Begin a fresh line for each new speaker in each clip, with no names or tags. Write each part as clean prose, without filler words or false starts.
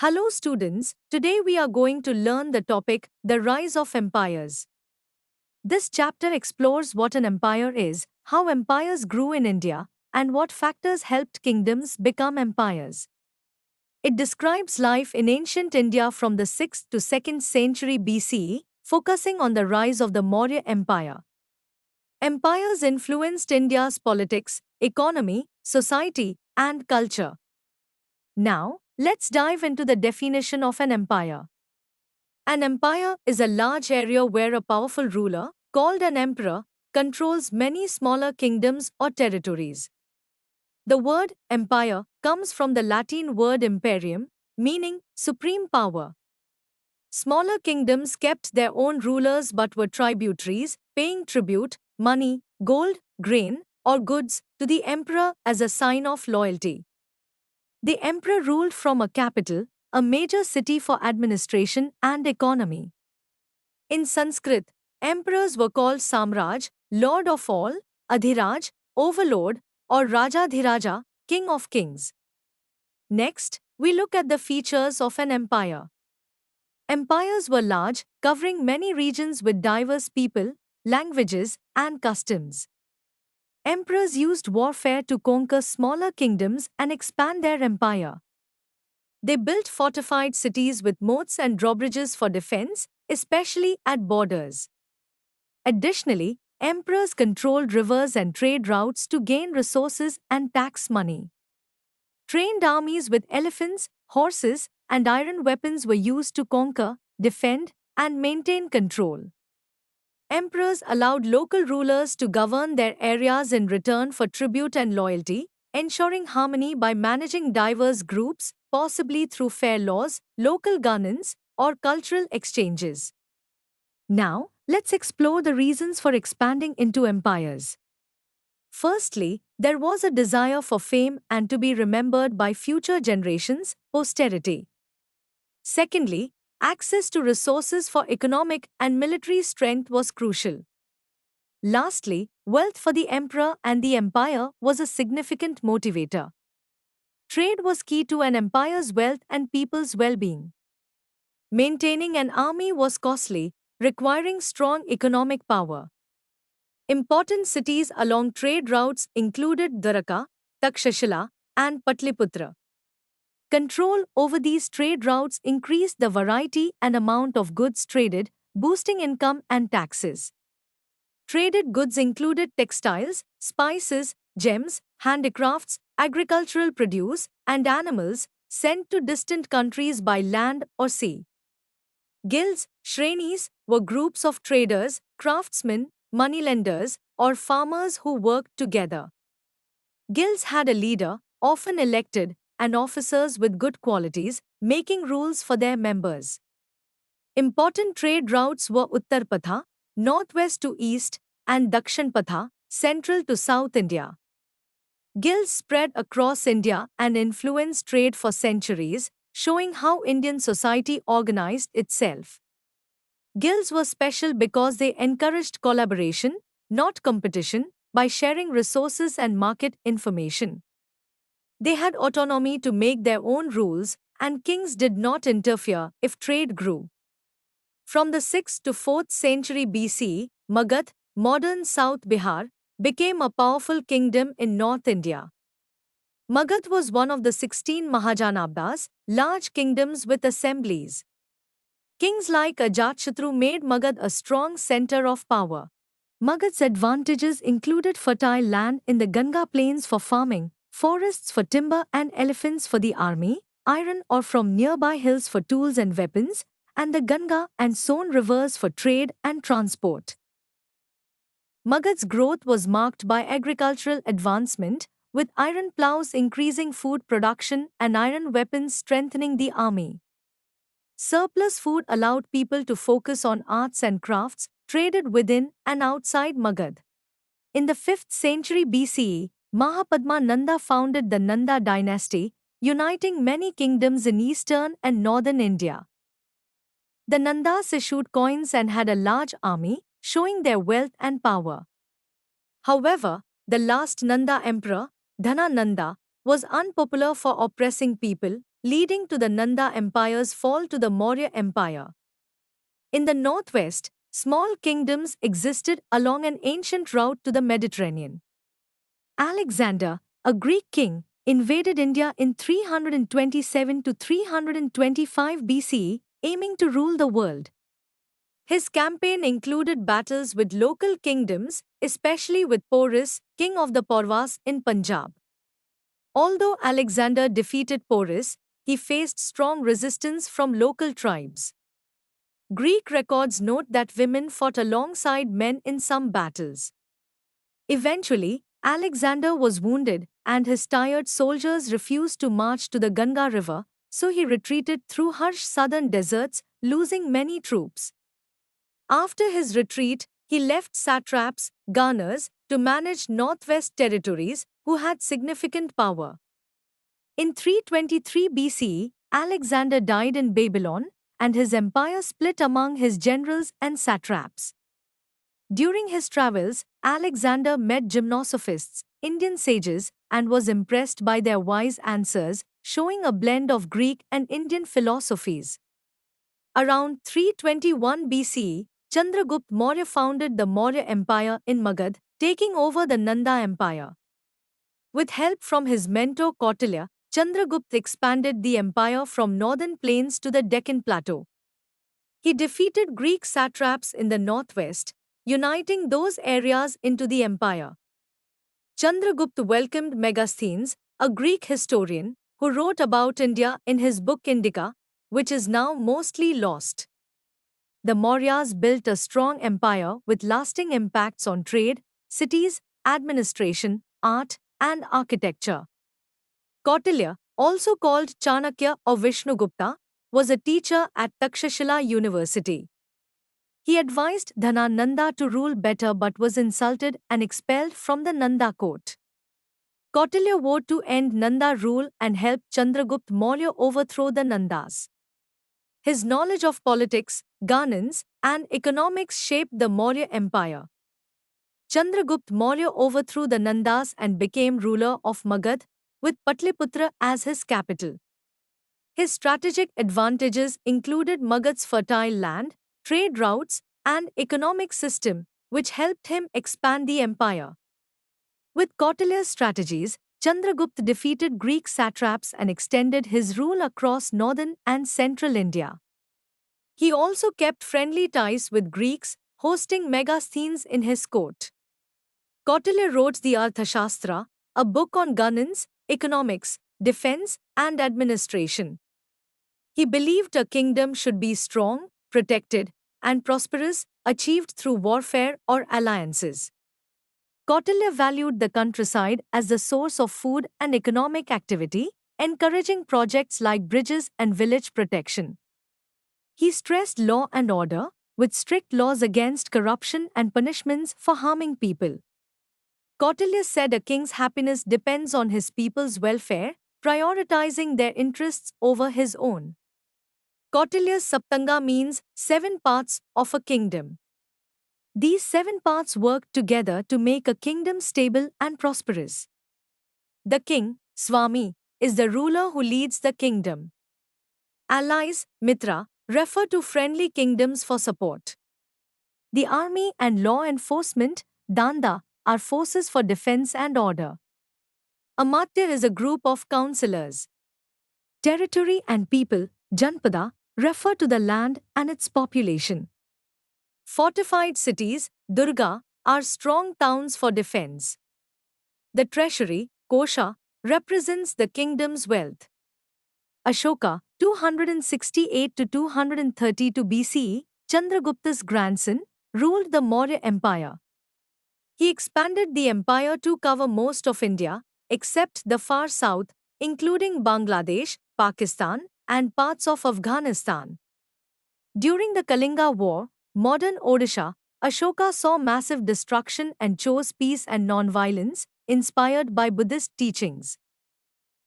Hello students, today we are going to learn the topic The Rise of Empires. This chapter explores what an empire is, how empires grew in India, and what factors helped kingdoms become empires. It describes life in ancient India from the 6th to 2nd century BCE, focusing on the rise of the Maurya Empire. Empires influenced India's politics, economy, society, and culture. Now, let's dive into the definition of an empire. An empire is a large area where a powerful ruler, called an emperor, controls many smaller kingdoms or territories. The word empire comes from the Latin word imperium, meaning supreme power. Smaller kingdoms kept their own rulers but were tributaries, paying tribute, money, gold, grain, or goods to the emperor as a sign of loyalty. The emperor ruled from a capital, a major city for administration and economy. In Sanskrit, emperors were called Samraj, Lord of all, Adhiraj, Overlord, or Rajadhiraja, King of Kings. Next, we look at the features of an empire. Empires were large, covering many regions with diverse people, languages, and customs. Emperors used warfare to conquer smaller kingdoms and expand their empire. They built fortified cities with moats and drawbridges for defense, especially at borders. Additionally, emperors controlled rivers and trade routes to gain resources and tax money. Trained armies with elephants, horses, and iron weapons were used to conquer, defend, and maintain control. Emperors allowed local rulers to govern their areas in return for tribute and loyalty, ensuring harmony by managing diverse groups, possibly through fair laws, local governance, or cultural exchanges. Now, let's explore the reasons for expanding into empires. Firstly, there was a desire for fame and to be remembered by future generations, posterity. Secondly, access to resources for economic and military strength was crucial. Lastly, wealth for the emperor and the empire was a significant motivator. Trade was key to an empire's wealth and people's well-being. Maintaining an army was costly, requiring strong economic power. Important cities along trade routes included Dwarka, Takshashila, and Patliputra. Control over these trade routes increased the variety and amount of goods traded, boosting income and taxes. Traded goods included textiles, spices, gems, handicrafts, agricultural produce, and animals sent to distant countries by land or sea. Guilds, shrenis, were groups of traders, craftsmen, moneylenders, or farmers who worked together. Guilds had a leader, often elected, and officers with good qualities, making rules for their members. Important trade routes were Uttar Patha, northwest to east, and Dakshin Patha, central to South India. Guilds spread across India and influenced trade for centuries, showing how Indian society organized itself. Guilds were special because they encouraged collaboration, not competition, by sharing resources and market information. They had autonomy to make their own rules, and kings did not interfere if trade grew. From the 6th to 4th century BCE, Magad, modern South Bihar, became a powerful kingdom in North India. Magad was one of the 16 Mahajanabdas, large kingdoms with assemblies. Kings like Ajatashatru made Magad a strong center of power. Magad's advantages included fertile land in the Ganga plains for farming, forests for timber and elephants for the army, iron ore from nearby hills for tools and weapons, and the Ganga and Son rivers for trade and transport. Magad's growth was marked by agricultural advancement, with iron plows increasing food production and iron weapons strengthening the army. Surplus food allowed people to focus on arts and crafts, traded within and outside Magad. In the 5th century BCE, Mahapadma Nanda founded the Nanda dynasty, uniting many kingdoms in eastern and northern India. The Nandas issued coins and had a large army, showing their wealth and power. However, the last Nanda emperor, Dhanananda, was unpopular for oppressing people, leading to the Nanda Empire's fall to the Maurya Empire. In the northwest, small kingdoms existed along an ancient route to the Mediterranean. Alexander, a Greek king, invaded India in 327 to 325 BCE, aiming to rule the world. His campaign included battles with local kingdoms, especially with Porus, king of the Pauravas in Punjab. Although Alexander defeated Porus, he faced strong resistance from local tribes. Greek records note that women fought alongside men in some battles. Eventually, Alexander was wounded, and his tired soldiers refused to march to the Ganga River, so he retreated through harsh southern deserts, losing many troops. After his retreat, he left satraps, governors, to manage northwest territories, who had significant power. In 323 BCE, Alexander died in Babylon, and his empire split among his generals and satraps. During his travels, Alexander met gymnosophists, Indian sages, and was impressed by their wise answers, showing a blend of Greek and Indian philosophies. Around 321 BCE, Chandragupta Maurya founded the Maurya Empire in Magad, taking over the Nanda Empire. With help from his mentor Kautilya, Chandragupta expanded the empire from northern plains to the Deccan Plateau. He defeated Greek satraps in the northwest, uniting those areas into the empire. Chandragupta welcomed Megasthenes, a Greek historian, who wrote about India in his book Indica, which is now mostly lost. The Mauryas built a strong empire with lasting impacts on trade, cities, administration, art, and architecture. Kautilya, also called Chanakya or Vishnugupta, was a teacher at Takshashila University. He advised Dhanananda to rule better but was insulted and expelled from the Nanda court. Kautilya vowed to end Nanda rule and help Chandragupta Maurya overthrow the Nandas. His knowledge of politics, governance, and economics shaped the Maurya Empire. Chandragupta Maurya overthrew the Nandas and became ruler of Magad, with Patliputra as his capital. His strategic advantages included Magad's fertile land, trade routes, and economic system, which helped him expand the empire. With Kautilya's strategies, Chandragupta defeated Greek satraps and extended his rule across northern and central India. He also kept friendly ties with Greeks, hosting Megasthenes in his court. Kautilya wrote the Arthashastra, a book on governance, economics, defense, and administration. He believed a kingdom should be strong, protected, and prosperous, achieved through warfare or alliances. Kautilya valued the countryside as the source of food and economic activity, encouraging projects like bridges and village protection. He stressed law and order, with strict laws against corruption and punishments for harming people. Kautilya said a king's happiness depends on his people's welfare, prioritizing their interests over his own. Kautilya's Saptanga means 7 parts of a kingdom. These 7 parts worked together to make a kingdom stable and prosperous. The king, Swami, is the ruler who leads the kingdom. Allies, Mitra, refer to friendly kingdoms for support. The army and law enforcement, Danda, are forces for defense and order. Amatya is a group of councillors. Territory and people, Janpada, refer to the land and its population. Fortified cities, Durga, are strong towns for defense. The treasury, Kosha, represents the kingdom's wealth. Ashoka, 268 to 232 BCE, Chandragupta's grandson, ruled the Maurya Empire. He expanded the empire to cover most of India, except the far south, including Bangladesh, Pakistan, and parts of Afghanistan. During the Kalinga War, modern Odisha, Ashoka saw massive destruction and chose peace and non-violence, inspired by Buddhist teachings.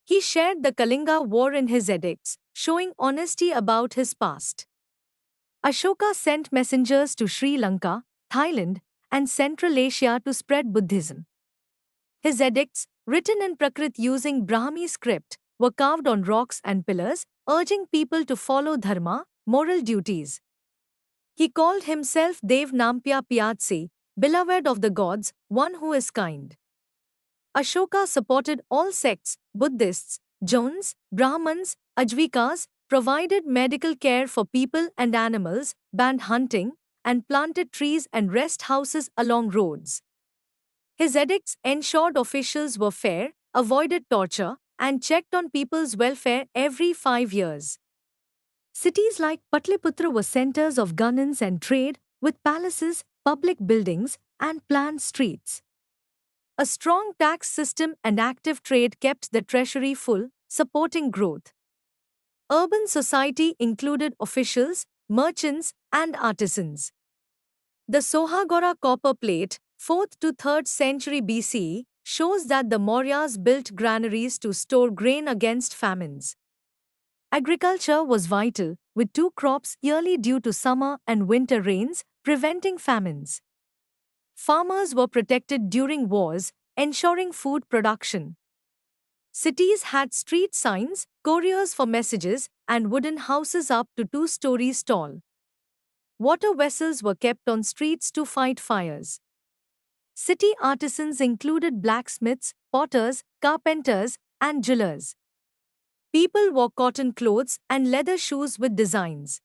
He shared the Kalinga War in his edicts, showing honesty about his past. Ashoka sent messengers to Sri Lanka, Thailand, and Central Asia to spread Buddhism. His edicts, written in Prakrit using Brahmi script, were carved on rocks and pillars, urging people to follow dharma, moral duties. He called himself Dev Nampya Pyatsi, beloved of the gods, one who is kind. Ashoka supported all sects, Buddhists, Jains, Brahmins, Ajvikas, provided medical care for people and animals, banned hunting, and planted trees and rest houses along roads. His edicts ensured officials were fair, avoided torture, and checked on people's welfare every 5 years. Cities like Patliputra were centers of governance and trade, with palaces, public buildings, and planned streets. A strong tax system and active trade kept the treasury full, supporting growth. Urban society included officials, merchants, and artisans. The Sohagora copper plate, 4th to 3rd century BCE, shows that the Mauryas built granaries to store grain against famines. Agriculture was vital, with two crops yearly due to summer and winter rains, preventing famines. Farmers were protected during wars, ensuring food production. Cities had street signs, couriers for messages, and wooden houses up to 2 stories tall. Water vessels were kept on streets to fight fires. City artisans included blacksmiths, potters, carpenters, and jewelers. People wore cotton clothes and leather shoes with designs.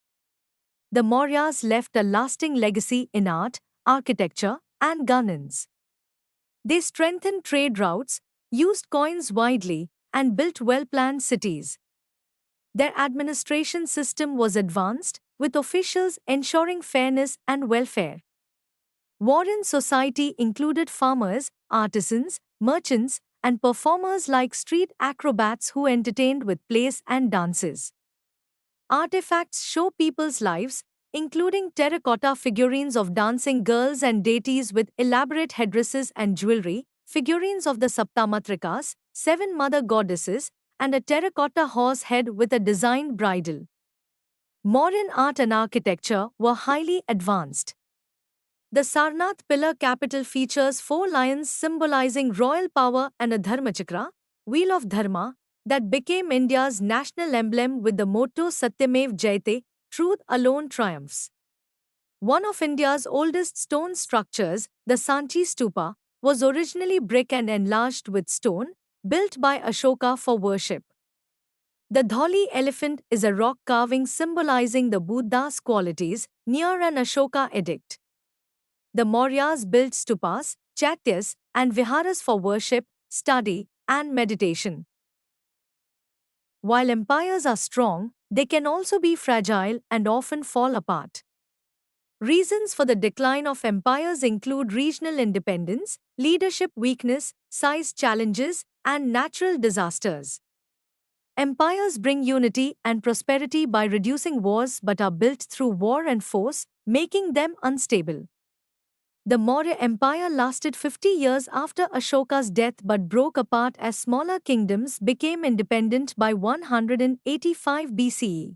The Mauryas left a lasting legacy in art, architecture, and governance. They strengthened trade routes, used coins widely, and built well-planned cities. Their administration system was advanced, with officials ensuring fairness and welfare. Warren society included farmers, artisans, merchants, and performers like street acrobats who entertained with plays and dances. Artifacts show people's lives, including terracotta figurines of dancing girls and deities with elaborate headdresses and jewelry, figurines of the Saptamatrikas, 7 mother goddesses, and a terracotta horse head with a designed bridle. Mauryan art and architecture were highly advanced. The Sarnath pillar capital features 4 lions symbolizing royal power and a Dharmachakra, wheel of Dharma, that became India's national emblem with the motto Satyamev Jayate, truth alone triumphs. One of India's oldest stone structures, the Sanchi Stupa, was originally brick and enlarged with stone, built by Ashoka for worship. The Dhauli elephant is a rock carving symbolizing the Buddha's qualities, near an Ashoka edict. The Mauryas built stupas, chaityas, and viharas for worship, study, and meditation. While empires are strong, they can also be fragile and often fall apart. Reasons for the decline of empires include regional independence, leadership weakness, size challenges, and natural disasters. Empires bring unity and prosperity by reducing wars but are built through war and force, making them unstable. The Maurya Empire lasted 50 years after Ashoka's death but broke apart as smaller kingdoms became independent by 185 BCE.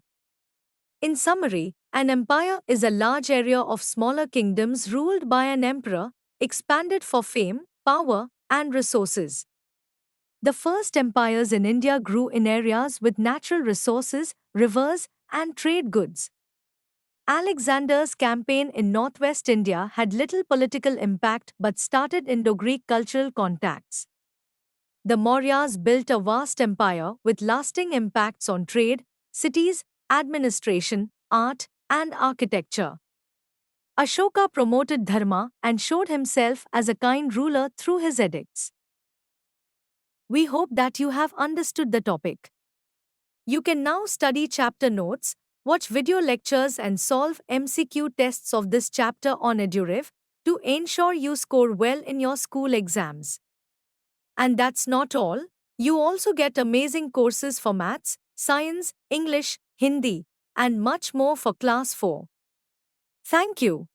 In summary, an empire is a large area of smaller kingdoms ruled by an emperor, expanded for fame, power, and resources. The first empires in India grew in areas with natural resources, rivers, and trade goods. Alexander's campaign in northwest India had little political impact but started Indo-Greek cultural contacts. The Mauryas built a vast empire with lasting impacts on trade, cities, administration, art, and architecture. Ashoka promoted dharma and showed himself as a kind ruler through his edicts. We hope that you have understood the topic. You can now study chapter notes, watch video lectures and solve MCQ tests of this chapter on EduRev to ensure you score well in your school exams. And that's not all, you also get amazing courses for maths, science, English, Hindi, and much more for class 4. Thank you.